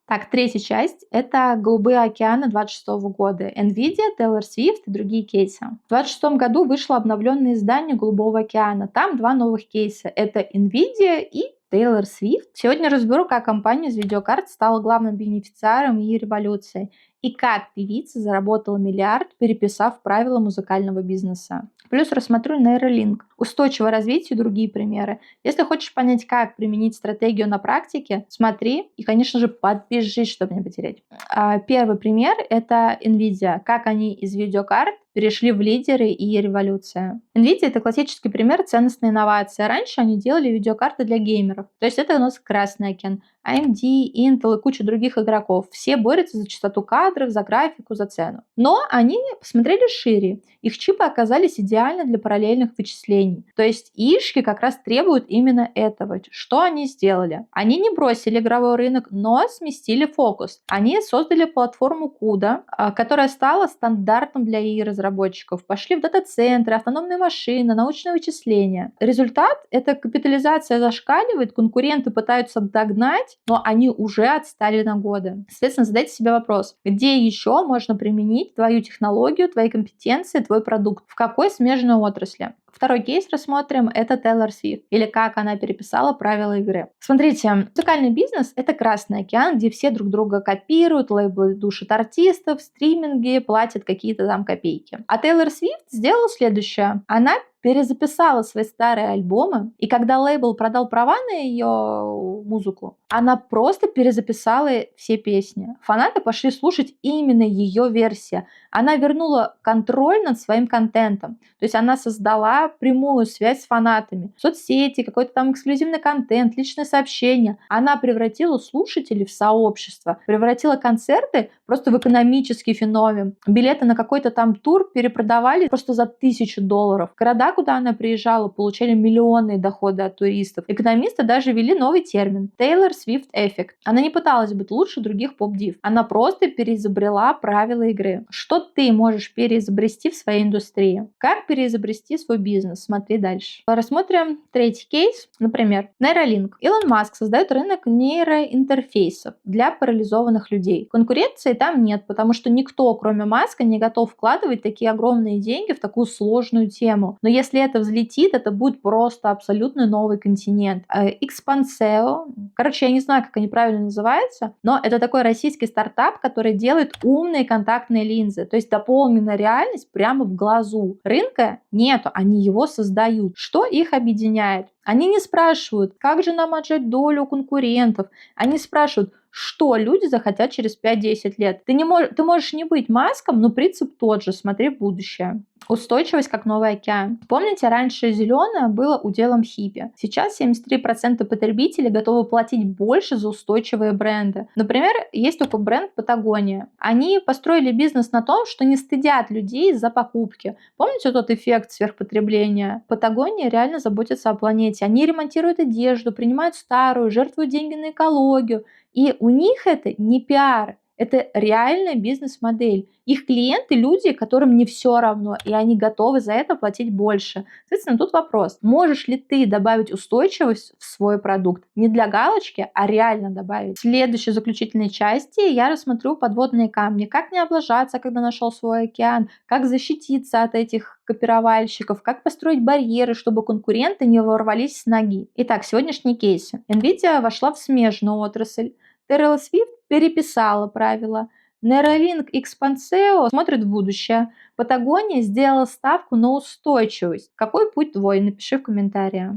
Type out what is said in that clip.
Так, третья часть — это «Голубые океаны» 26 года. NVIDIA, Taylor Swift и другие кейсы. В 26 году вышло обновленное издание «Голубого океана». Там два новых кейса. Это NVIDIA и Taylor Swift. Сегодня разберу, как компания из видеокарт стала главным бенефициаром ее революции и как певица заработала миллиард, переписав правила музыкального бизнеса. Плюс рассмотрю Neuralink, устойчивое развитие и другие примеры. Если хочешь понять, как применить стратегию на практике, смотри и, конечно же, подпишись, чтобы не потерять. Первый пример — это NVIDIA, как они из видеокарт перешли в лидеры и революция. NVIDIA — это классический пример ценностной инновации. Раньше они делали видеокарты для геймеров. То есть это у нас Красный океан. AMD, Intel и куча других игроков. Все борются за частоту кадров, за графику, за цену. Но они посмотрели шире. Их чипы оказались идеальны для параллельных вычислений. То есть ишки как раз требуют именно этого. Что они сделали? Они не бросили игровой рынок, но сместили фокус. Они создали платформу CUDA, которая стала стандартом для разработчиков. Пошли в дата-центры, автономные машины, научные вычисления. Результат — это капитализация зашкаливает, конкуренты пытаются догнать, но они уже отстали на годы. Соответственно, задайте себе вопрос, где еще можно применить твою технологию, твои компетенции, твой продукт, в какой смежной отрасли. Второй кейс рассмотрим — это Taylor Swift, или как она переписала правила игры. Смотрите, музыкальный бизнес — это Красный океан, где все друг друга копируют, лейблы душат артистов, стриминги, платят какие-то там копейки. А Taylor Swift сделала следующее. Она перезаписала свои старые альбомы, и когда лейбл продал права на ее музыку, она просто перезаписала все песни. Фанаты пошли слушать именно ее версию. Она вернула контроль над своим контентом. То есть она создала прямую связь с фанатами. Соцсети, какой-то там эксклюзивный контент, личные сообщения. Она превратила слушателей в сообщество, превратила концерты просто в экономический феномен. Билеты на какой-то там тур перепродавали просто за $1000. Города, куда она приезжала, получали миллионные доходы от туристов. Экономисты даже ввели новый термин — Taylor Swift Effect. Она не пыталась быть лучше других поп-див. Она просто переизобрела правила игры. Что ты можешь переизобрести в своей индустрии? Как переизобрести свой бизнес? Смотри дальше. Рассмотрим третий кейс. Например, Neuralink. Илон Маск создает рынок нейроинтерфейсов для парализованных людей. Конкуренции там нет, потому что никто, кроме Маска, не готов вкладывать такие огромные деньги в такую сложную тему. Но если это взлетит, это будет просто абсолютно новый континент. Expanseo, короче, я не знаю, как они правильно называются, но это такой российский стартап, который делает умные контактные линзы, то есть дополненная реальность прямо в глазу. Рынка нету, они его создают. Что их объединяет? Они не спрашивают, как же нам отжать долю у конкурентов. Они спрашивают, что люди захотят через 5-10 лет. Ты можешь не быть Маском, но принцип тот же, смотри в будущее. Устойчивость как новый океан. Помните, раньше зеленое было уделом хиппи. Сейчас 73% потребителей готовы платить больше за устойчивые бренды. Например, есть такой бренд Патагония. Они построили бизнес на том, что не стыдят людей за покупки. Помните тот эффект сверхпотребления? Патагония реально заботится о планете. Они ремонтируют одежду, принимают старую, жертвуют деньги на экологию. И у них это не пиар, это реальная бизнес-модель. Их клиенты — люди, которым не все равно, и они готовы за это платить больше. Соответственно, тут вопрос, можешь ли ты добавить устойчивость в свой продукт? Не для галочки, а реально добавить. В следующей заключительной части я рассмотрю подводные камни. Как не облажаться, когда нашел свой океан, как защититься от этих копировальщиков, как построить барьеры, чтобы конкуренты не ворвались с ноги. Итак, сегодняшние кейсы. NVIDIA вошла в смежную отрасль. Taylor Swift переписала правила. Neuralink Expanseo смотрит в будущее. Патагония сделала ставку на устойчивость. Какой путь твой? Напиши в комментариях.